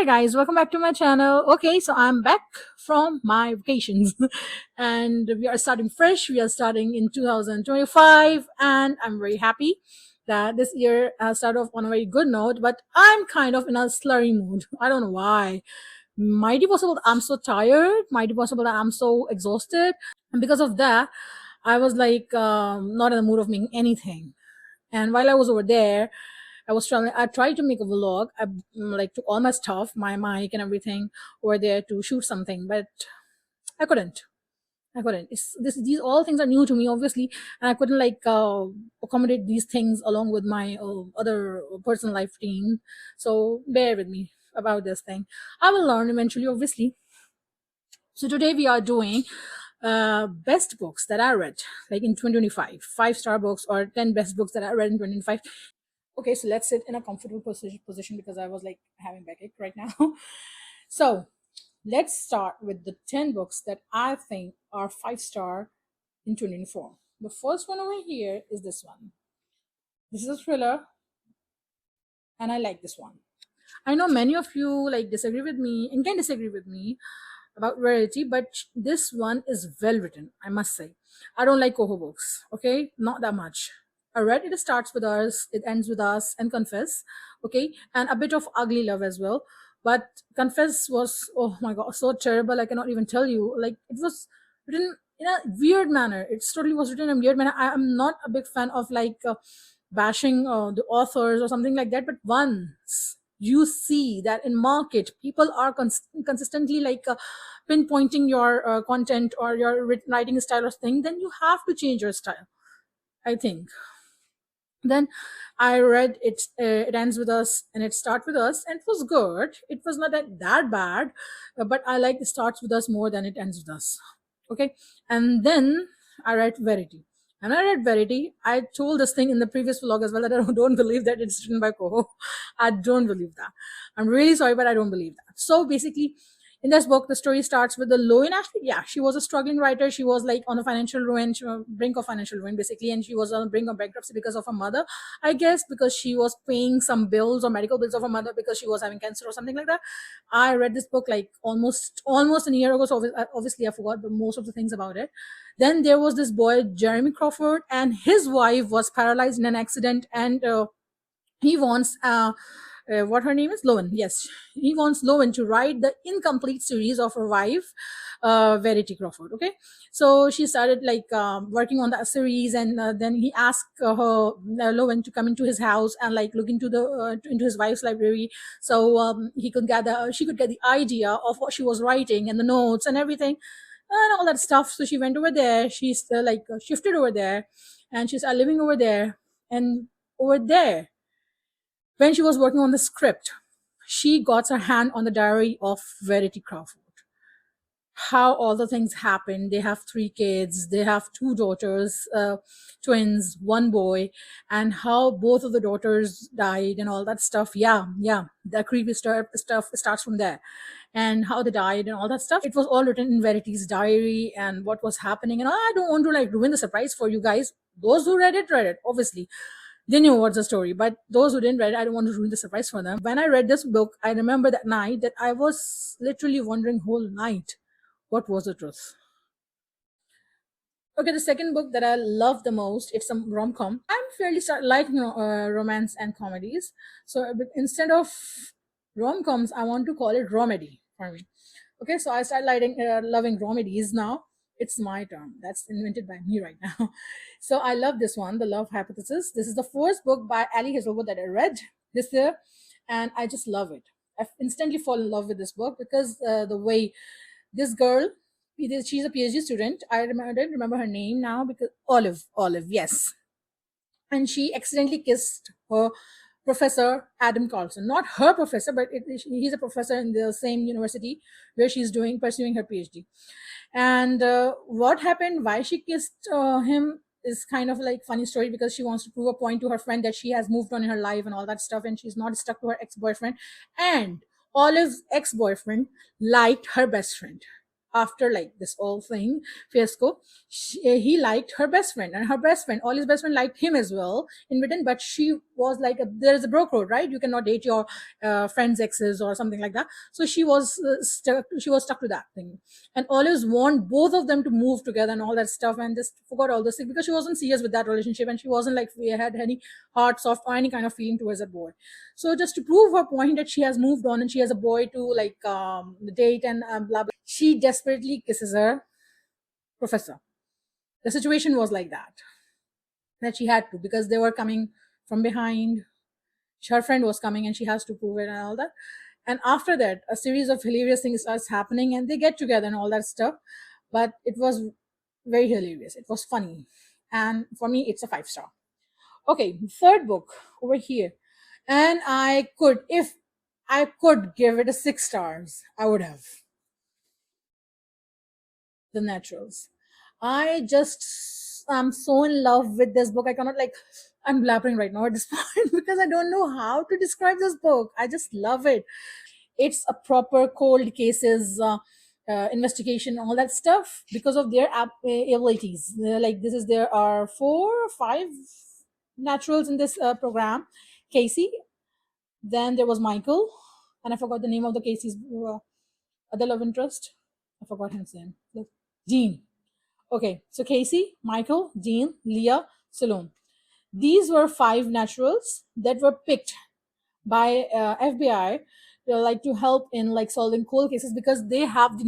there, guys, welcome back to my channel. Okay, so I'm back from my vacations and we are starting fresh. We are starting in 2025, and I'm very happy that this year started off on a very good note, but I'm kind of in a slurry mood. I don't know why. Might be possible that I'm so tired, might be possible that I'm so exhausted, and because of that, I was like not in the mood of making anything. And while I was over there, I tried to make a vlog. I like took all my stuff, my mic and everything over there to shoot something, but I couldn't. I couldn't. These all things are new to me, obviously, and I couldn't like accommodate these things along with my other personal life routine. So bear with me about this thing. I will learn eventually, obviously. So today we are doing best books that I read like in 2025, 5-star books or 10 best books that I read in 2025. Okay, so let's sit in a comfortable position because I was like having backache right now. So let's start with the 10 books that I think are 5-star in 2024. The first one over here is this one. This is a thriller, and I like this one. I know many of you like disagree with me and can disagree with me about Rarity, but this one is well written, I must say. I don't like Koho books, okay? Not that much. I read It Starts With Us, It Ends With Us, and Confess, okay? And a bit of Ugly Love as well. But Confess was, oh my god, so terrible. I cannot even tell you. Like, it was written in a weird manner. It totally was written in a weird manner. I am not a big fan of like bashing the authors or something like that. But once you see that in market people are consistently like pinpointing your content or your writing style or thing, then you have to change your style, I think. Then I read it. It Ends With Us and It Starts With Us, and it was good. It was not that bad, but I like It Starts With Us more than It Ends With Us. Okay, and then I read Verity. And I read Verity. I told this thing in the previous vlog as well that I don't believe that it's written by Koho. I don't believe that. I'm really sorry, but I don't believe that. So basically, in this book, the story starts with the Lowen Ashley. Yeah, she was a struggling writer. She was like on a financial ruin, brink of financial ruin, basically, and she was on the brink of bankruptcy because of her mother. I guess because she was paying some bills or medical bills of her mother because she was having cancer or something like that. I read this book like almost a year ago, so obviously I forgot most of the things about it. Then there was this boy Jeremy Crawford, and his wife was paralyzed in an accident, and he wants what her name is, Lowen. Yes, he wants Lowen to write the incomplete series of her wife, Verity Crawford. Okay, so she started like working on that series, and then he asked Lowen to come into his house and like look into his wife's library, so she could get the idea of what she was writing and the notes and everything and all that stuff. So she went over there. She's shifted over there, and she's living over there, and over there when she was working on the script, she got her hand on the diary of Verity Crawford. How all the things happened. They have 3 kids. They have 2 daughters, twins, one boy, and how both of the daughters died and all that stuff. Yeah, yeah. The creepy stuff starts from there, and how they died and all that stuff. It was all written in Verity's diary and what was happening. And I don't want to like ruin the surprise for you guys. Those who read it, obviously they knew what's the story, but those who didn't read it, I don't want to ruin the surprise for them. When I read this book, I remember that night that I was literally wondering whole night what was the truth. Okay, the second book that I love the most, it's a rom-com. I'm fairly start liking romance and comedies, so instead of rom-coms, I want to call it romedy for me. Okay, so I started loving romedies now. It's my term. That's invented by me right now. So I love this one, The Love Hypothesis. This is the first book by Ali Hazelwood that I read this year, and I just love it. I've instantly fallen in love with this book because the way this girl, she's a PhD student. I don't remember her name now because Olive, yes, and she accidentally kissed her professor Adam Carlson. Not her professor, but he's a professor in the same university where she's pursuing her PhD. And what happened, why she kissed him is kind of like funny story because she wants to prove a point to her friend that she has moved on in her life and all that stuff, and she's not stuck to her ex-boyfriend. And Olive's ex-boyfriend liked her best friend. after like this whole thing fiasco, he liked her best friend, and her best friend, all his best friend, liked him as well in Britain. But she was like, there is a broke road, right? You cannot date your friend's exes or something like that. So she was stuck. She was stuck to that thing, and always want both of them to move together and all that stuff, and just forgot all this thing because she wasn't serious with that relationship, and she wasn't like had any heart soft or any kind of feeling towards a boy. So just to prove her point that she has moved on and she has a boy to like date and blah blah, she desperately kisses her professor. The situation was like that she had to, because they were coming from behind. Her friend was coming and she has to prove it and all that. And after that, a series of hilarious things starts happening and they get together and all that stuff. But it was very hilarious. It was funny. And for me, it's a 5 star. Okay, third book over here. And if I could give it a 6 stars, I would have. The Naturals. I just am so in love with this book. I cannot like, I'm blabbering right now at this point because I don't know how to describe this book. I just love it. It's a proper cold cases investigation, all that stuff, because of their abilities. Like this is there are 4 or 5 naturals in this program. Casey, then there was Michael, and I forgot the name of the Casey's other love interest. I forgot his name. Dean. Okay, so Casey, Michael, Dean, Leah, Salome. These were 5 naturals that were picked by FBI like to help in like solving cold cases, because they have the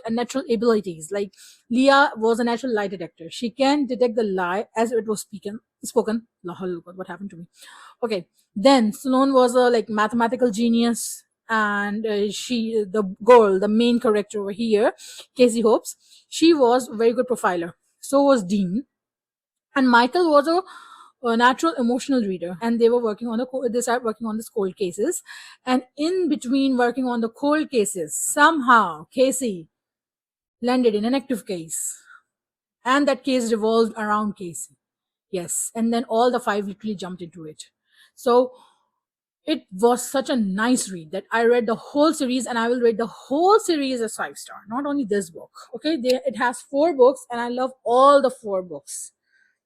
natural abilities. Like Leah was a natural lie detector. She can detect the lie as it was spoken. What happened to me? Okay, then Sloan was a like mathematical genius, and the girl, the main character over here, Casey Hopes, she was a very good profiler. So was Dean, and Michael was a natural emotional reader, and they were working on they started working on this cold cases, and in between working on the cold cases, somehow Casey landed in an active case, and that case revolved around Casey. Yes, and then all the 5 literally jumped into it. So it was such a nice read that I read the whole series, and I will rate the whole series as 5 star, not only this book. Okay, it has 4 books, and I love all the 4 books.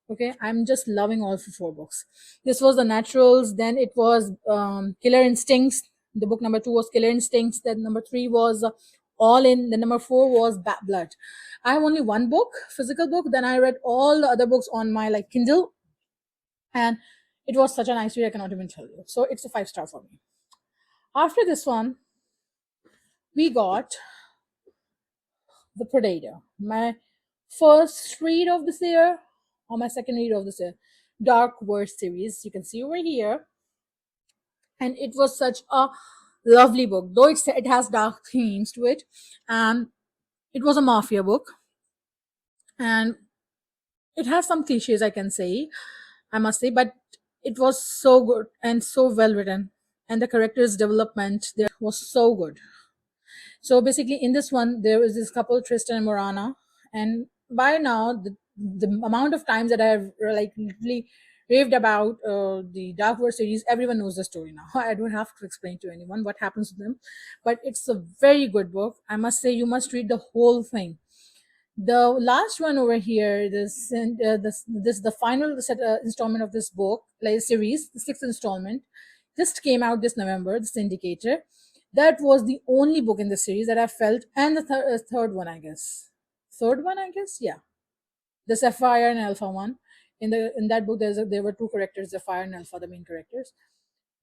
Okay, I'm just loving all 4 books. This was The Naturals, then it was Killer Instincts. The book number 2 was Killer Instincts, then number 3 was All In, then number 4 was Bad Blood. I have only one book, physical book, then I read all the other books on my like Kindle, and it was such a nice read, I cannot even tell you. So it's a 5 star for me. After this one, we got The Predator, my first read of this year, or my second read of this year. Dark Verse series, you can see over here. And it was such a lovely book, though it has dark themes to it. And it was a mafia book, and it has some cliches, I can say, I must say, but it was so good and so well written, and the characters development there was so good. So basically, in this one, there is this couple, Tristan and Morana, and by now, the amount of times that I have like literally raved about the Dark World series, everyone knows the story now. I don't have to explain to anyone what happens to them, but it's a very good book. I must say, you must read the whole thing. The last one over here, the final installment of this book, like series, the 6th installment, just came out this November. The Syndicator. That was the only book in the series that I felt, and the third one, I guess. Third one, I guess, yeah. The Sapphire and Alpha one. In that book, there were 2 characters, Sapphire and Alpha, the main characters.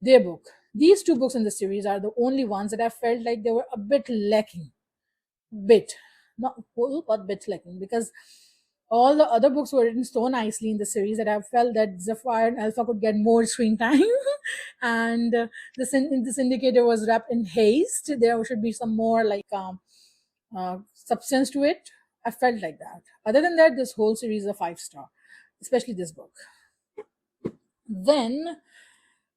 Their book. These 2 books in the series are the only ones that I felt like they were a bit lacking. Bit, not full, but bit lacking, because all the other books were written so nicely in the series that I felt that Zephyr and Alpha could get more screen time. And the Syndicator was wrapped in haste. There should be some more like substance to it. I felt like that. Other than that, this whole series is a 5 star, especially this book. Then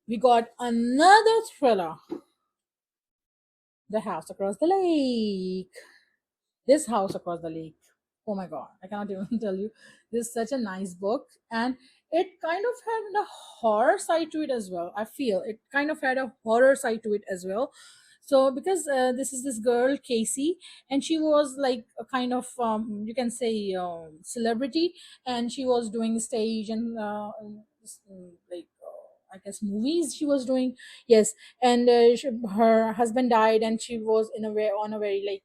we got another thriller, The House Across the Lake. This House Across the Lake. Oh my god, I cannot even tell you. This is such a nice book, and it kind of had a horror side to it as well. I feel it kind of had a horror side to it as well. So because this is this girl Casey, and she was like a kind of you can say celebrity, and she was doing stage and like I guess movies she was doing. Yes. And her husband died, and she was in a way on a very like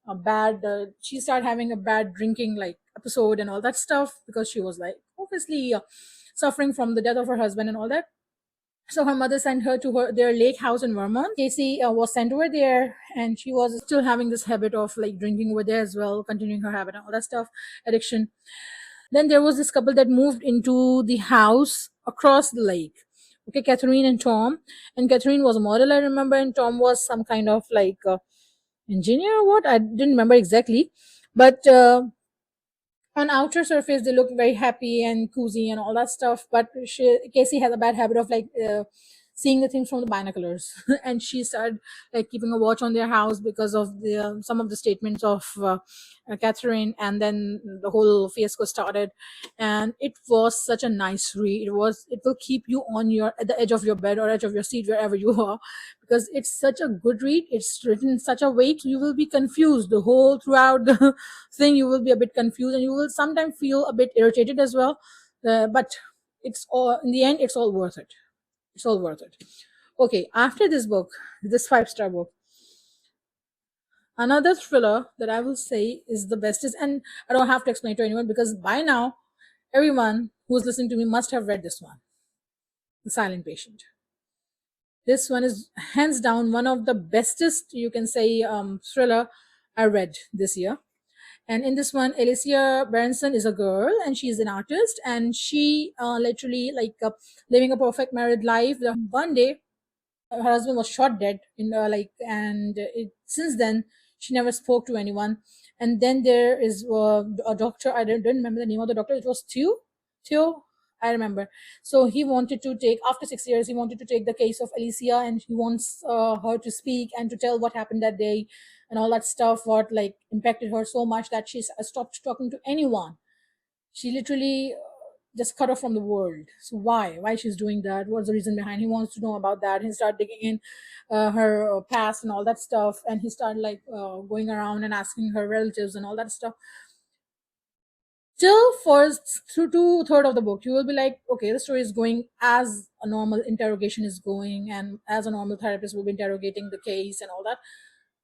a bad she started having a bad drinking like episode and all that stuff, because she was like obviously suffering from the death of her husband and all that. So her mother sent her to their lake house in Vermont. Casey was sent over there, and she was still having this habit of like drinking over there as well, continuing her habit and all that stuff, addiction. Then there was this couple that moved into the house across the lake. Okay, Catherine and Tom. And Catherine was a model, I remember, and Tom was some kind of like engineer or what? I didn't remember exactly. But on outer surface they look very happy and cozy and all that stuff, but Casey has a bad habit of like seeing the things from the binoculars. And she started like keeping a watch on their house because of the some of the statements of Catherine, and then the whole fiasco started. And it was such a nice read. It will keep you on your at the edge of your bed or edge of your seat wherever you are, because it's such a good read. It's written in such a way you will be confused the whole throughout the thing. You will be a bit confused, and you will sometimes feel a bit irritated as well. But it's all in the end, it's all worth it. It's all worth it. Okay, after this book, this 5-star book, another thriller that I will say is the bestest, and I don't have to explain to anyone because by now everyone who's listening to me must have read this one, The Silent Patient. This one is hands down one of the bestest, you can say, thriller I read this year. And in this one, Alicia Berenson is a girl, and she's an artist, and she literally like living a perfect married life. One day, her husband was shot dead in and since then she never spoke to anyone. And then there is a doctor. I don't remember the name of the doctor. It was Theo. I remember. So he wanted to take, after 6 years, he wanted to take the case of Alicia, and he wants her to speak and to tell what happened that day and all that stuff, what like impacted her so much that she stopped talking to anyone. She literally just cut off from the world. So why she's doing that? What's the reason behind? He wants to know about that. He started digging in her past and all that stuff, and he started like going around and asking her relatives and all that stuff. Till first through 2/3 of the book, you will be like, okay, the story is going as a normal interrogation is going, and as a normal therapist will be interrogating the case and all that.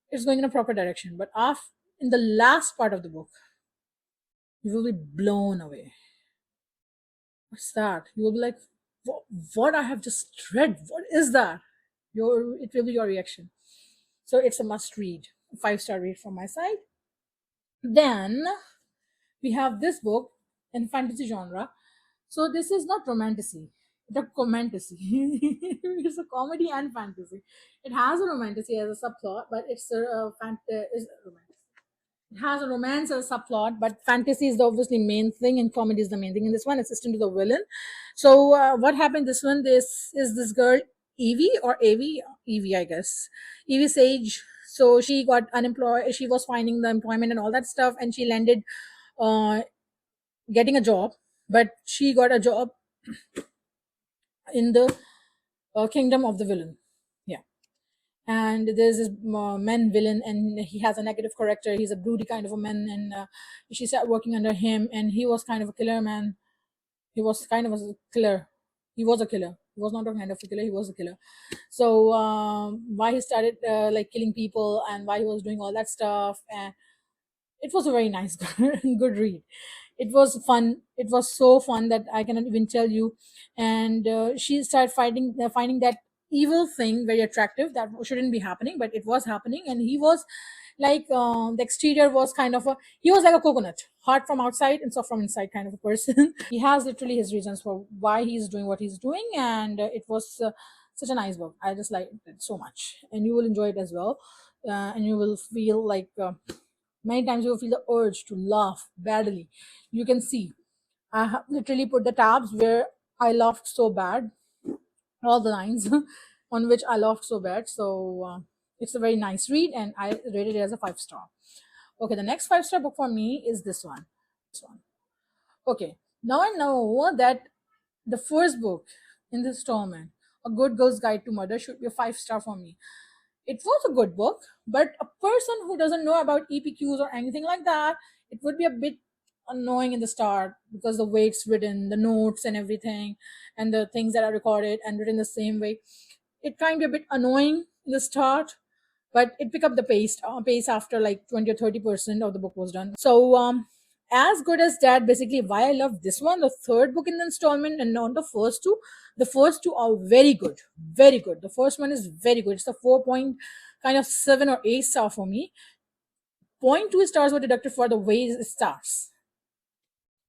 It's going in a proper direction. But in the last part of the book, you will be blown away. What's that? You will be like, what I have just read? What is that? It will be your reaction. So it's a must read, 5-star read from my side. Then we have this book in fantasy genre. So this is not romantasy, it's a commantasy. It's a comedy and fantasy. It has a romantasy as a subplot, but it's is romantic. It has a romance as a subplot, but fantasy is the obviously main thing, and comedy is the main thing. In this one, assistant to the villain. So what happened? This one, this is this girl Evie or Evie, I guess. Evie Sage. So she got unemployed. She was finding the employment and all that stuff, and she landed uh, getting a job. But she got a job in the kingdom of the villain. Yeah. And there's this man villain, and he has a negative character. He's a broody kind of a man, and she started working under him, and he was kind of a killer man. He was kind of a killer. He was a killer. He was not a kind of a killer. He was a killer. So why he started like killing people, and why he was doing all that stuff, and it was a very nice good read. It was fun. It was so fun that I cannot even tell you. And she started finding that evil thing very attractive, that shouldn't be happening, but it was happening. And he was like the exterior was kind of a he was like a coconut, hard from outside and soft from inside kind of a person. He has literally his reasons for why he's doing what he's doing. And it was such a nice book. I just liked it so much, and you will enjoy it as well. And you will feel like many times you will feel the urge to laugh badly. You can see I have literally put the tabs where I laughed so bad, all the lines on which I laughed so bad. So it's a very nice read, and I rated it as a 5-star. Okay, the next 5-star book for me is this one. Okay, now I know that the first book in this installment, A Good Girl's Guide to Murder, should be a 5-star for me. It was a good book, but a person who doesn't know about EPQs or anything like that, it would be a bit annoying in the start because the way it's written, the notes and everything, and the things that are recorded and written the same way. It kind of a bit annoying in the start, but it picked up the pace after like 20 or 30% of the book was done. So as good as that, basically why I love this one, the third book in the installment and not the first two. The first two are very good, very good. The first one is very good. It's a 4 point kind of 7 or 8 star for me. 0.2 stars were deducted for the way it starts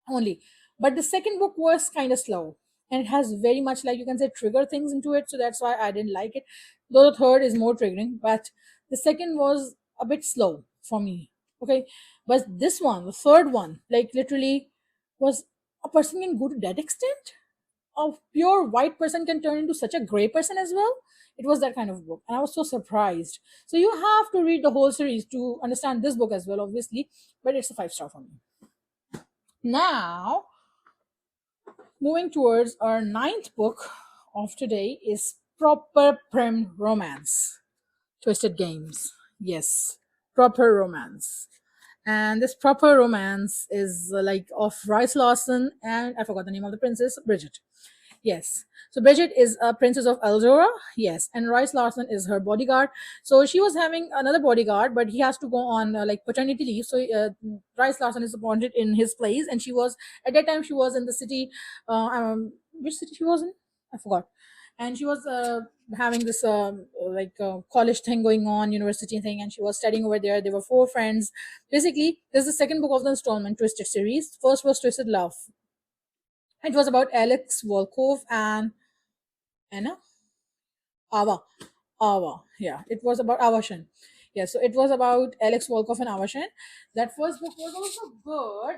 only. But the second book was kind of slow, and it has very much, like you can say, trigger things into it. So that's why I didn't like it. Though the third is more triggering, but the second was a bit slow for me. Okay, but this one, the third one, like literally, was a person can go to that extent. A pure white person can turn into such a gray person as well. It was that kind of book, and I was so surprised. So you have to read the whole series to understand this book as well, obviously. But it's a 5 star for me. Now, moving towards our ninth book of today is Proper Prim Romance. Twisted Games. Yes, Proper Romance. And this Proper Romance is like of Rice Lawson and I forgot the name of the princess, Bridget. Yes. So Bridget is a princess of Eldora. Yes. And Rice Larson is her bodyguard. So she was having another bodyguard, but he has to go on like paternity leave. So Rice Larson is appointed in his place. And she was, at that time, she was in the city. Which city she was in? I forgot. And she was having this like college thing going on, university thing, and she was studying over there. There were four friends. Basically, this is the second book of the installment Twisted series. First was Twisted Love. It was about Alex Volkov and Anna Ava. Ava. Yeah, it was about Avashan. Yeah, so it was about Alex Volkov and Avashan. That first book was also good,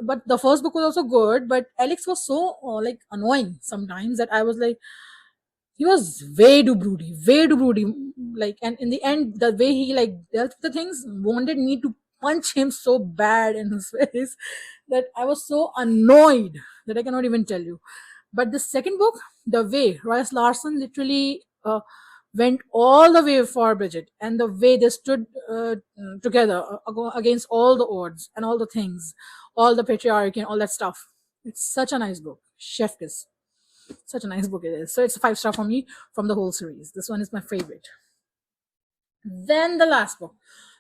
but the first book was also good, but Alex was so like annoying sometimes that I was like, he was way too broody. Like, and in the end, the way he like dealt with the things wanted me to punch him so bad in his face that I was so annoyed that I cannot even tell you. But the second book, the way Royce Larson literally went all the way for Bridget, and the way they stood together against all the odds and all the things, all the patriarchy and all that stuff. It's such a nice book. Chef kiss. Such a nice book it is. So it's a 5 star for me from the whole series. This one is my favorite. Then the last book,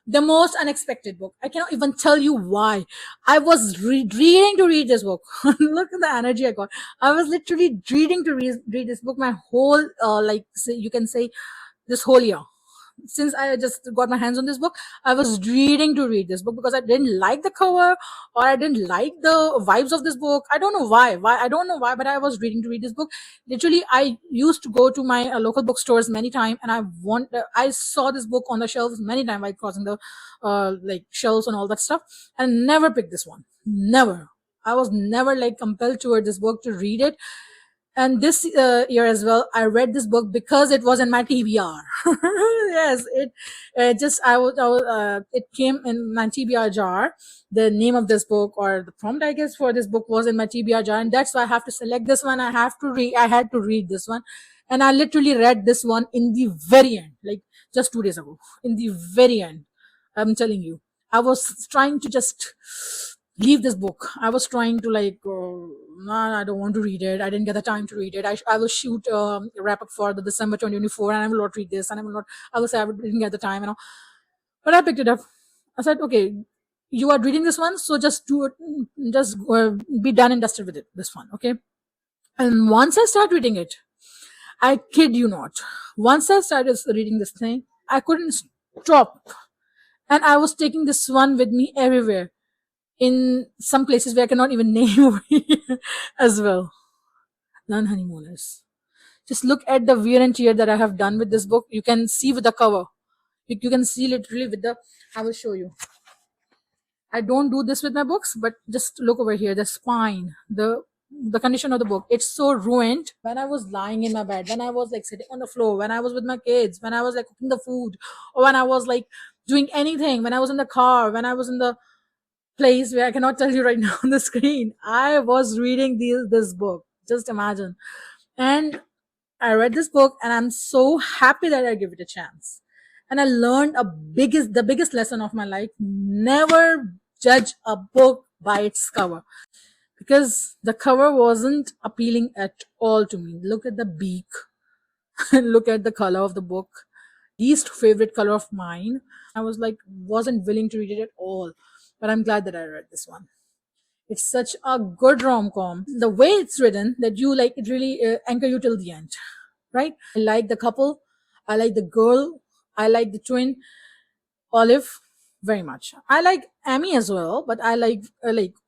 the most unexpected book. I cannot even tell you why. I was reading to read this book. Look at the energy I got. I was literally reading to read this book my whole, like you can say, this whole year. Since I just got my hands on this book, I was reading to read this book because I didn't like the cover or I didn't like the vibes of this book. I don't know why. I don't know why, but I was reading to read this book. Literally, I used to go to my local bookstores many times, and I saw this book on the shelves many times while crossing the like shelves and all that stuff, and never picked this one. Never. I was never like compelled toward this book to read it. And this year as well, I read this book because it was in my TBR. Yes, it just it came in my TBR jar. The name of this book or the prompt, I guess, for this book was in my TBR jar, and that's why I have to select this one. I had to read this one, and I literally read this one in the very end, like just 2 days ago. In the very end, I'm telling you, I was trying to just leave this book. I was trying to like, nah, I don't want to read it. I didn't get the time to read it. I will shoot a wrap up for the December 2024, and I will not read this, and I will say I didn't get the time, But I picked it up. I said, okay, you are reading this one, so just do it, just be done and dusted with it. This one, okay. And once I start reading it, I kid you not. Once I started reading this thing, I couldn't stop, and I was taking this one with me everywhere in some places where I cannot even name over here as well. Non honeymooners. Just look at the wear and tear that I have done with this book. You can see with the cover. You can see literally with the. I will show you. I don't do this with my books, but just look over here. The spine, the condition of the book. It's so ruined. When I was lying in my bed, when I was like sitting on the floor, when I was with my kids, when I was like cooking the food, or when I was like doing anything, when I was in the car, when I was in the place where I cannot tell you right now on the screen. I was reading this book. Just imagine. And I read this book and I'm so happy that I give it a chance. and I learned the biggest lesson of my life: never judge a book by its cover, because the cover wasn't appealing at all to me. Look at the beak, and look at the color of the book. Least favorite color of mine. I was like, wasn't willing to read it at all. But I'm glad that I read this one. It's such a good rom-com. The way it's written, that you like, it really anchor you till the end, right? I like the couple. I like the girl. I like the twin, Olive, very much. I like Amy as well, but I like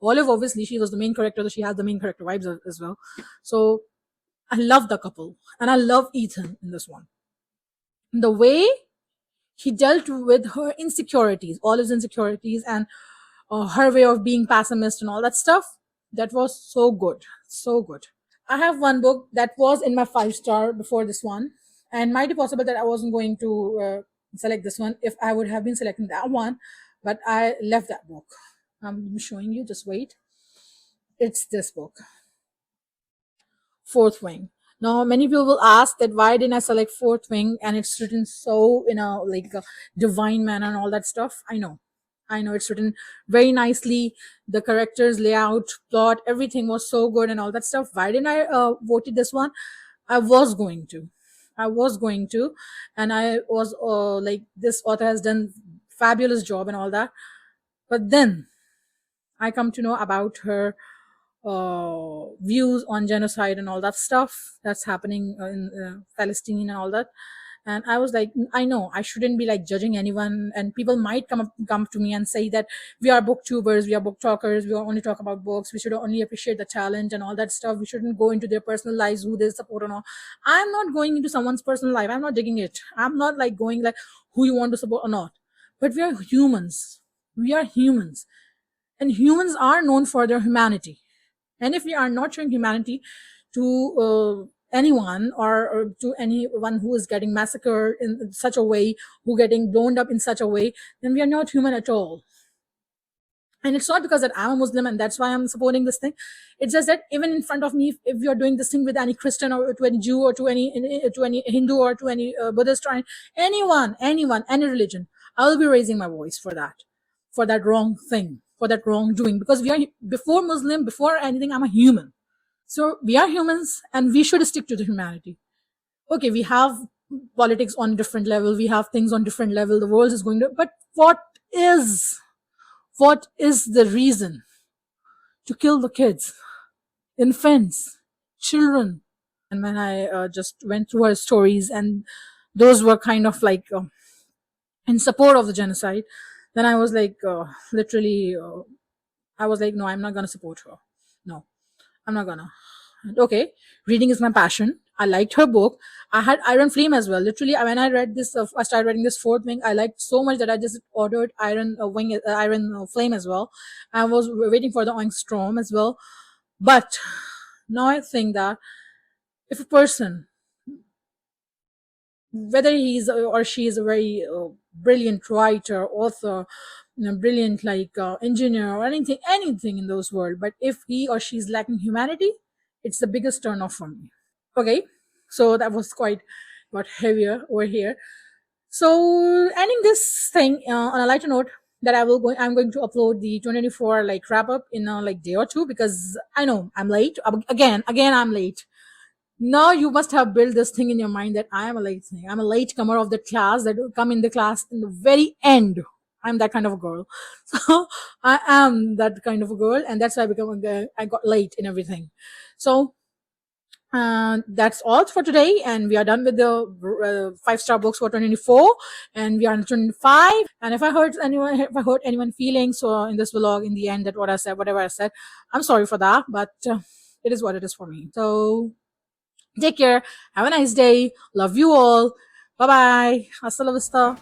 Olive. Obviously, she was the main character, so she has the main character vibes as well. So I love the couple, and I love Ethan in this one. The way he dealt with her insecurities, Olive's insecurities, and her way of being pessimist and all that stuff, that was so good, so good. I have one book that was in my 5 star before this one, and might be possible that I wasn't going to select this one if I would have been selecting that one, but I left that book. I'm showing you, just wait. It's this book, Fourth Wing. Now, many people will ask that why didn't I select Fourth Wing, and it's written so in a like a divine manner and all that stuff. I know it's written very nicely. The characters, layout, plot, everything was so good and all that stuff. Why didn't I voted this one? I was going to, I was going to, and I was like, this author has done fabulous job and all that. But then I come to know about her views on genocide and all that stuff that's happening in Palestine and all that. And I was like, I know I shouldn't be like judging anyone, and people might come to me and say that we are booktubers, we are book talkers, we only talk about books, we should only appreciate the talent and all that stuff, we shouldn't go into their personal lives, who they support or not. I'm not going into someone's personal life, I'm not digging it, I'm not like going like who you want to support or not. But we are humans, we are humans, and humans are known for their humanity. And if we are not showing humanity to anyone, or to anyone who is getting massacred in such a way, who getting blown up in such a way, then we are not human at all. And it's not because that I'm a Muslim and that's why I'm supporting this thing. It's just that even in front of me, if you're doing this thing with any Christian or to any Jew or to any Hindu or to any Buddhist or anyone, any religion, I will be raising my voice for that wrong thing, for that wrongdoing. Because we are, before Muslim, before anything, I'm a human. So we are humans, and we should stick to the humanity. Okay, we have politics on different level, we have things on different level, the world is going to, but what is the reason to kill the kids, infants, children? And when I just went through her stories, and those were kind of like in support of the genocide, then I was like, literally, I was like, no, I'm not gonna support her. No, I'm not gonna. Okay, reading is my passion. I liked her book. I had Iron Flame as well. Literally, when I read this, I started reading this Fourth Wing. I liked so much that I just ordered Iron Flame as well. I was waiting for the Oink Storm as well. But now I think that if a person, whether he's or she is a very brilliant writer, author, brilliant like engineer or anything in those world, but if he or she is lacking humanity, it's the biggest turn off for me. Okay, so that was quite got heavier over here. So ending this thing on a lighter note, that I'm going to upload the 2024 like wrap up in a like day or two, because I know I'm late again I'm late. Now you must have built this thing in your mind that I am a late thing. I'm a late comer of the class that will come in the class in the very end. I'm that kind of a girl. So I am that kind of a girl, and that's why I got late in everything. So that's all for today, and we are done with the 5 star books for 2024, and we are on 25. And if I hurt anyone feeling so in this vlog in the end, that whatever I said, I'm sorry for that, but it is what it is for me. So take care, have a nice day, love you all, bye bye, hasta la vista.